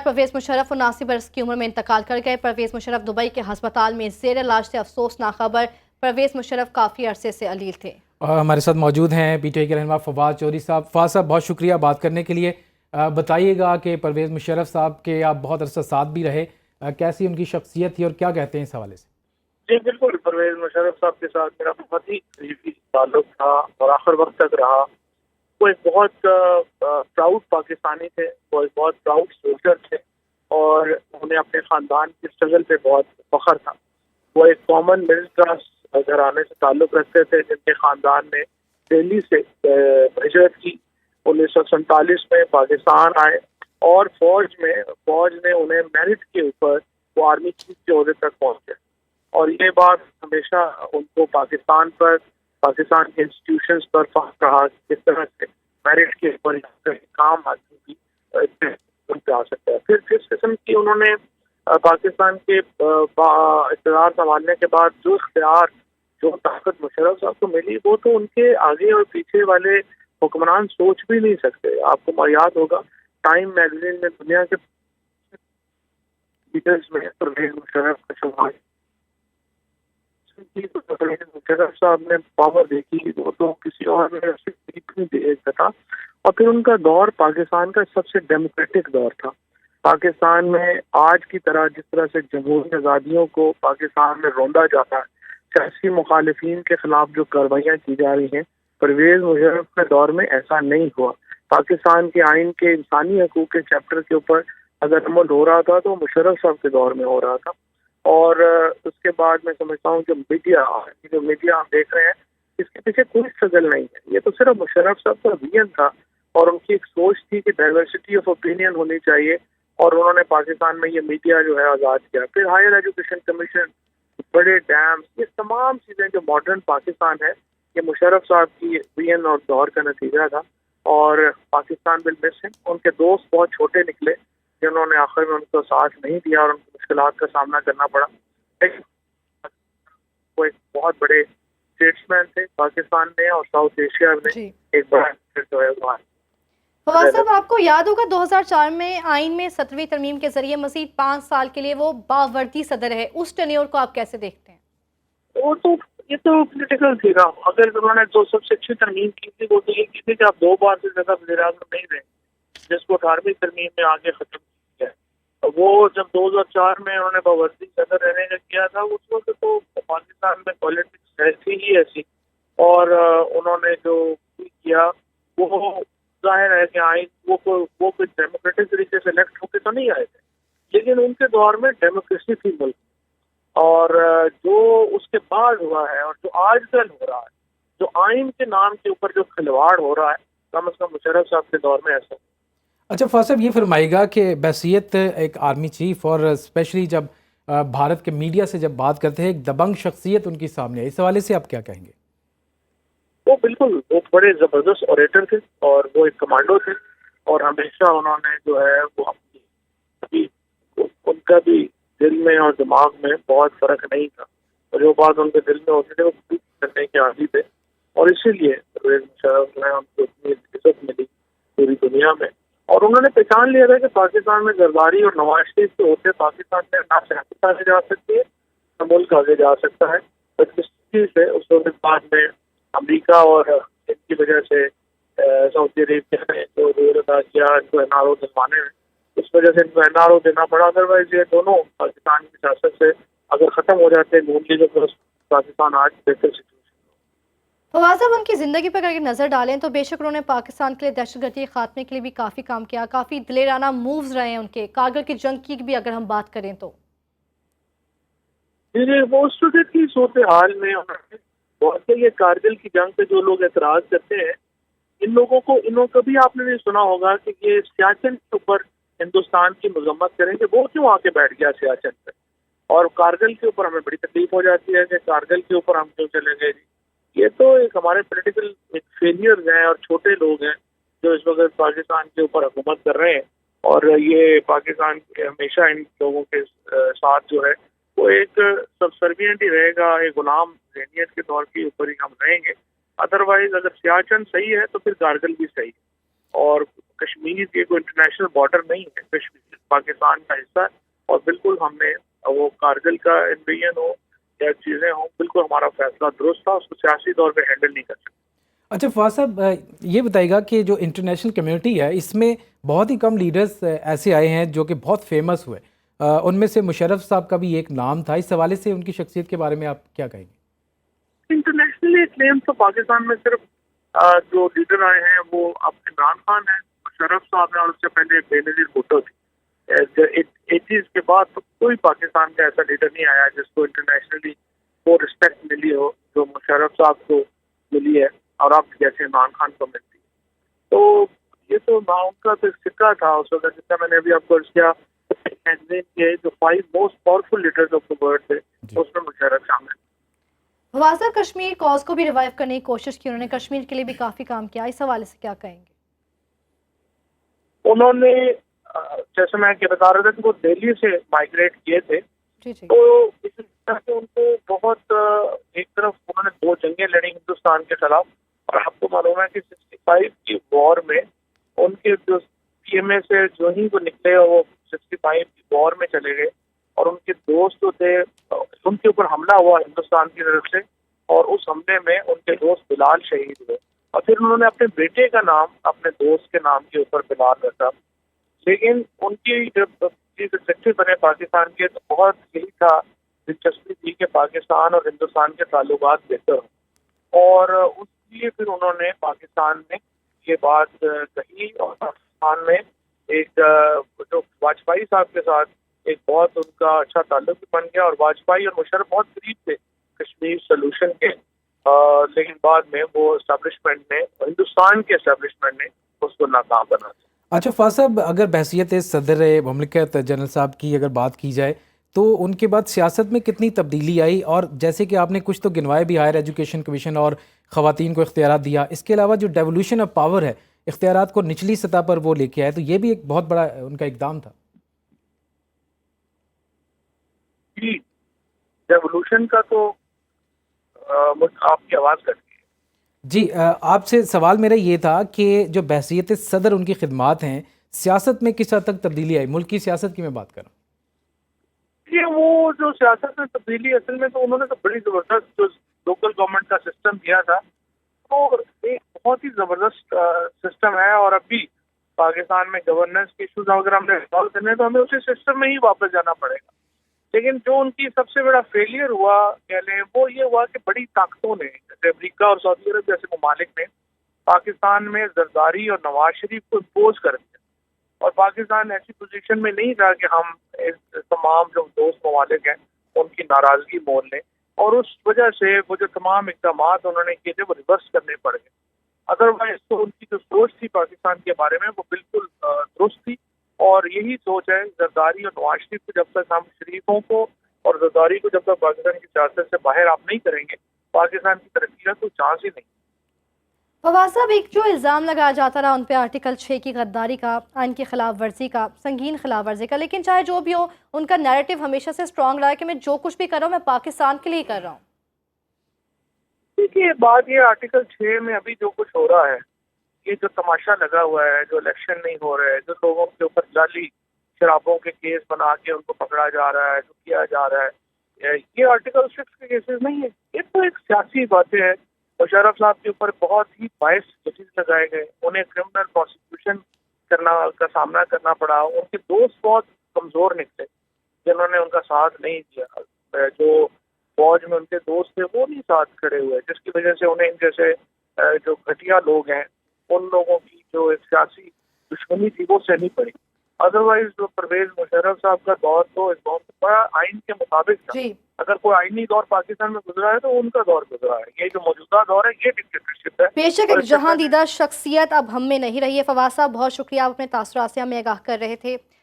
परवेज़ मुशर्रफ 79 बरस की उम्र में इंतकाल कर गए। परवेज़ मुशर्रफ दुबई के हस्पताल में ज़ेर इलाज थे। अफसोसनाक खबर, परवेज़ मुशर्रफ काफ़ी अरसे से अलील थे। हमारे साथ मौजूद हैं पीटीआई के रहनुमा फवाद चौधरी साहब। फवाद साहब, बहुत शुक्रिया बात करने के लिए। बताइएगा कि परवेज़ मुशर्रफ साहब के आप बहुत अरसा साथ भी रहे, कैसी उनकी शख्सियत थी और क्या कहते हैं इस हवाले से? जी बिल्कुल, परवेज़ मुशर्रफ साहब के साथ मेरा बहुत ही करीबी ताल्लुक था और आखिर वक्त तक रहा। वो एक बहुत प्राउड पाकिस्तानी थे, वो एक बहुत प्राउड सोल्जर थे और उन्हें अपने ख़ानदान की स्ट्रगल पे बहुत फख्र था। वो एक कॉमन मिडिल क्लास घराने से ताल्लुक़ रखते थे, जिनके ख़ानदान ने दिल्ली से हिजरत की। 1947 में पाकिस्तान आए और फौज ने उन्हें मेरिट के ऊपर वो आर्मी चीफ के ओहदे तक पहुंचे। और ये बात हमेशा उनको पाकिस्तान के इंस्टीट्यूशंस पर फख्र रहा, किस तरह से मेरिट के ऊपर काम आदमी की आ सकता है। फिर जिस किस्म की उन्होंने पाकिस्तान के इक़्तिदार संभालने के बाद जो इख्तियार, जो ताकत मुशर्रफ साहब को मिली, वो तो उनके आगे और पीछे वाले हुक्मरान सोच भी नहीं सकते। आपको याद होगा, टाइम मैगजीन में दुनिया के लीडर्स में परवेज़ मुशर्रफ का शुमार। मुशर्रफ साहब ने पावर देखी, वो तो किसी और ने नहीं देखा था। और फिर उनका दौर पाकिस्तान का सबसे डेमोक्रेटिक दौर था। पाकिस्तान में आज की तरह जिस तरह से जमहूरी आज़ादियों को पाकिस्तान में रोंदा जाता है, सियासी मुखालिफिन के खिलाफ जो कार्रवाइयाँ की जा रही हैं, परवेज़ मुशर्रफ के दौर में ऐसा नहीं हुआ। पाकिस्तान के आइन के इंसानी हकूक़ के चैप्टर के ऊपर अगर अमल हो रहा था तो मुशर्रफ साहब के दौर में हो रहा था। और उसके बाद मैं समझता हूँ जो मीडिया हम देख रहे हैं, इसके पीछे कोई स्ट्रगल नहीं है। ये तो सिर्फ मुशर्रफ साहब का विजन था और उनकी एक सोच थी कि डाइवर्सिटी ऑफ ओपिनियन होनी चाहिए, और उन्होंने पाकिस्तान में ये मीडिया जो है आज़ाद किया। फिर हायर एजुकेशन कमीशन, बड़े डैम्स, ये तमाम चीज़ें जो मॉडर्न पाकिस्तान है, ये मुशर्रफ साहब की विजन और दौर का नतीजा था। और पाकिस्तान विल मिस हिम। उनके दोस्त बहुत छोटे निकले जिन्होंने आखिर में उनको साथ नहीं दिया और उनको मुश्किलात का सामना करना पड़ा। वो एक बहुत बड़े स्टेट्समैन थे पाकिस्तान में और साउथ एशिया में एक बड़ा जो है वो। फवाद साहब, आपको याद होगा 2004 में आइन में 17वीं तरमीम के जरिए मज़ीद 5 साल के लिए वो बावर्दी सदर है। उस टेन्योर को आप कैसे देखते हैं? ये तो पॉलिटिकल थी ना। अगर उन्होंने जो सबसे अच्छी तरमीम की थी वो तो ये की थी कि आप 2 बार से ज्यादा वज़ीर-ए-आज़म नहीं रहे, जिसको 18वीं तरमीम में आगे खत्म किया है। वो जब 2004 में उन्होंने बावर्दी सदर रहने का किया था, उस वक्त तो पाकिस्तान में पॉलिटिक्स ऐसी ही ऐसी, और उन्होंने जो किया वो जाहिर है कि आइन वो कोई डेमोक्रेटिक तरीके से इलेक्ट होकर तो नहीं आए थे, लेकिन उनके दौर में डेमोक्रेसी थी मुल्क। और जो उसके बाद हुआ है और जो आजकल हो रहा है, जो आइन के नाम के ऊपर जो खिलवाड़ हो रहा है, कम से कम मुशर्रफ साहब के दौर में ऐसा। अच्छा फवाद साहब, ये फरमाइएगा कि बहसीयत एक आर्मी चीफ और स्पेशली जब भारत के मीडिया से जब बात करते हैं, एक दबंग शख्सियत उनकी सामने है, इस हवाले से आप क्या कहेंगे? वो बिल्कुल वो बड़े ज़बरदस्त ऑरेटर थे और वो एक कमांडो थे, और हमेशा उन्होंने जो है वो अपनी उनका भी दिल में और दिमाग में बहुत फर्क नहीं था, और जो बात उनके दिल में होती थी वो करने के आदी थे। और इसीलिए परवेज़ मुशर्रफ ने हमको इतनी इज्जत मिली पूरी दुनिया में, और उन्होंने पहचान लिया था कि पाकिस्तान में जरदारी और नवाज शरीफ के होते पाकिस्तान में ना सियासत आगे जा सकती है, ना मुल्क आगे जा सकता है। बदकिस्मती से उस बाद में अमेरिका और इनकी वजह से सऊदी अरेबिया ने जो रोल अदा किया, इनको एनआरओ दिलवाने में, इस वजह से इनको एनआरओ देना पड़ा। अदरवाइज ये दोनों पाकिस्तान की सियासत से अगर खत्म हो जाते हैं नून लीग, तो पाकिस्तान आज बेहतर सिचुएशन। फवाद साहब, उनकी ज़िंदगी पर अगर नज़र डालें तो बेशक उन्होंने पाकिस्तान के लिए दहशतगर्दी के खात्मे के लिए भी काफ़ी काम किया, काफ़ी दिलेराना मूव्स रहे हैं उनके। कारगिल की जंग की भी अगर हम बात करें तो वो उस वक्त की सूरत हाल में बहुत से ये कारगिल की जंग पे जो लोग एतराज़ करते हैं, इनको कभी आपने नहीं सुना होगा कि ये सियाचिन के ऊपर हिंदुस्तान की मजम्मत करें कि वो क्यों आके बैठ गया सियाचिन पे, और कारगिल के ऊपर हमें बड़ी तकलीफ हो जाती है कि कारगिल के ऊपर हम क्यों चले गए। ये तो एक हमारे पोलिटिकल फेलियर्स हैं और छोटे लोग हैं जो इस वक्त पाकिस्तान के ऊपर हुकूमत कर रहे हैं, और ये पाकिस्तान हमेशा इन लोगों के साथ जो है वो एक सबसर्विएंट ही रहेगा, एक गुलाम ज़हनियत के तौर के ऊपर ही हम रहेंगे। अदरवाइज अगर सियाचिन सही है तो फिर कारगिल भी सही है, और کشمیر یہ کوئی انٹرنیشنل بارڈر نہیں ہے، کشمیر پاکستان کا حصہ ہے، اور بالکل ہم نے وہ کارگل کا انویژن ہو یا چیزیں ہوں، بالکل ہمارا فیصلہ درست تھا، اس کو سیاسی طور پہ ہینڈل نہیں کر سکتے۔ اچھا فواز صاحب، یہ بتائیے گا کہ جو انٹرنیشنل کمیونٹی ہے اس میں بہت ہی کم لیڈرز ایسے آئے ہیں جو کہ بہت فیمس ہوئے، ان میں سے مشرف صاحب کا بھی ایک نام تھا، اس حوالے سے ان کی شخصیت کے بارے میں آپ کیا کہیں گے؟ انٹرنیشنلی کلیم تو پاکستان میں صرف جو لیڈر آئے ہیں وہ اب عمران خان ہیں، مشرف صاحب ہیں، اور اس سے پہلے بے نظیر بھٹو تھی۔ 80s کے بعد تو کوئی پاکستان کا ایسا لیڈر نہیں آیا جس کو انٹرنیشنلی وہ رسپیکٹ ملی ہو جو مشرف صاحب کو ملی ہے اور اب جیسے عمران خان کو ملتی ہے۔ تو یہ تو نہ ان کا تو سکہ تھا اس وقت، جس کا میں نے ابھی آپ کو عرض کیا کے جو 5 most powerful leaders of the world تھے اس میں مشرف شامل ہیں۔ فواز صاحب، کشمیر کاز کو بھی ریوائیو کرنے کی کوشش کی، انہوں نے کشمیر کے لیے بھی کافی کام کیا، اس حوالے سے کیا کہیں گے؟ انہوں نے جیسے میں بتا رہا تھا کہ وہ دہلی سے مائگریٹ کیے تھے، جی جی تو اس طرح سے ان کو بہت ایک طرف انہوں نے 2 جنگیں لڑی ہندوستان کے خلاف، اور آپ کو معلوم ہے کہ 65 کی وار میں ان کے جو پی ایم اے سے جو ہی وہ نکلے وہ 65 کی وار میں چلے گئے، اور ان کے دوست جو تھے ان کے اوپر حملہ ہوا ہندوستان کی طرف سے، اور اس حملے میں ان کے دوست بلال شہید ہوئے، اور پھر انہوں نے اپنے بیٹے کا نام اپنے دوست کے نام کے اوپر بلال رکھا۔ لیکن ان کی جب چیف ایگزیکٹو بنے پاکستان کے تو بہت یہی تھا، دلچسپی تھی کہ پاکستان اور ہندوستان کے تعلقات بہتر ہوں، اور اس لیے پھر انہوں نے پاکستان میں یہ بات کہی، اور پاکستان میں ایک جو واجپئی صاحب کے ساتھ ایک بہت ان کا اچھا تعلق بن گیا، اور واجپئی اور مشرف بہت قریب تھے کشمیر سولوشن کے، لیکن بعد میں وہ اسٹیبلشمنٹ نے ہندوستان کے اسٹیبلشمنٹ نے اس کو ناکام بنا دیا۔ اچھا فواز صاحب، اگر بحثیت صدر مملکت جنرل صاحب کی اگر بات کی جائے تو ان کے بعد سیاست میں کتنی تبدیلی آئی، اور جیسے کہ آپ نے کچھ تو گنوائے بھی، ہائر ایجوکیشن کمیشن اور خواتین کو اختیارات دیا، اس کے علاوہ جو ڈیولوشن آف پاور ہے، اختیارات کو نچلی سطح پر وہ لے کے آئے، تو یہ بھی ایک بہت بڑا ان کا اقدام تھا۔ جی، ریولوشن کا تو آپ کی آواز کرتی ہے۔ جی، آپ سے سوال میرا یہ تھا کہ جو بحثیت صدر ان کی خدمات ہیں، سیاست میں کس حد تک تبدیلی آئی؟ ملک کی سیاست کی میں بات کر رہا ہوں۔ یہ وہ جو سیاست میں تبدیلی اصل میں تو انہوں نے تو بڑی زبردست جو لوکل گورنمنٹ کا سسٹم دیا تھا، تو ایک بہت ہی زبردست سسٹم ہے، اور اب بھی پاکستان میں گورننس کے ایشوز اگر ہم نے ریزالو کرنے ہیں تو ہمیں اسی سسٹم میں ہی واپس جانا پڑے گا۔ لیکن جو ان کی سب سے بڑا فیلئر ہوا کہہ لیں وہ یہ ہوا کہ بڑی طاقتوں نے جیسے امریکہ اور سعودی عرب جیسے ممالک نے پاکستان میں زرداری اور نواز شریف کو امپوز کر دیا، اور پاکستان ایسی پوزیشن میں نہیں تھا کہ ہم تمام جو دوست ممالک ہیں ان کی ناراضگی مول لیں، اور اس وجہ سے وہ جو تمام اقدامات انہوں نے کیے تھے وہ ریورس کرنے پڑ گئے۔ ادروائز تو ان کی جو سوچ تھی پاکستان کے بارے میں وہ بالکل درست تھی، اور یہی سوچ ہے زرداری اور نواز شریف کو جب تک ہم شریفوں کو اور زرداری کو جب تک پاکستان کی سیاست سے باہر آپ نہیں کریں گے، پاکستان کی ترقی کا کوئی چانس ہی نہیں۔ فواز صاحب، ایک جو الزام لگایا جاتا رہا ان پہ آرٹیکل 6 کی غداری کا، آئین کی خلاف ورزی کا، سنگین خلاف ورزی کا، لیکن چاہے جو بھی ہو ان کا نیریٹو ہمیشہ سے اسٹرانگ رہا ہے کہ میں جو کچھ بھی کر رہا ہوں میں پاکستان کے لیے کر رہا ہوں۔ دیکھیے بات یہ آرٹیکل 6 میں ابھی جو کچھ ہو رہا ہے، یہ جو تماشا لگا ہوا ہے، جو الیکشن نہیں ہو رہے، جو لوگوں کے اوپر جعلی شرابوں کے کیس بنا کے ان کو پکڑا جا رہا ہے، جو کیا جا رہا ہے، یہ آرٹیکل 6 کے کیسز نہیں ہے، یہ تو ایک سیاسی باتیں ہیں۔ مشرف صاحب کے اوپر بہت ہی باعث چیز لگائے گئے، انہیں کرمنل پروسیکیوشن کا سامنا کرنا پڑا، ان کے دوست بہت کمزور نکلے جنہوں نے ان کا ساتھ نہیں دیا، جو فوج میں ان کے دوست تھے وہ نہیں ساتھ کھڑے ہوئے، جس کی وجہ سے انہیں جیسے جو گھٹیا لوگ ہیں ان لوگوں کی جو ایک سیاسی دشمنی تھی وہ سہنی پڑی۔ ادروائز جو پرویز مشرف صاحب کا دور تو ایک بہت بڑا آئین کے مطابق تھا، اگر کوئی آئینی دور پاکستان میں گزرا ہے تو ان کا دور گزرا ہے، یہ جو موجودہ دور ہے یہ ڈکٹیٹرشپ ہے۔ بے شک ایک جہاں دیدہ شخصیت اب ہم میں نہیں رہی ہے۔ فواز صاحب بہت شکریہ، آپ اپنے تاثرات سے ہمیں آگاہ کر رہے تھے۔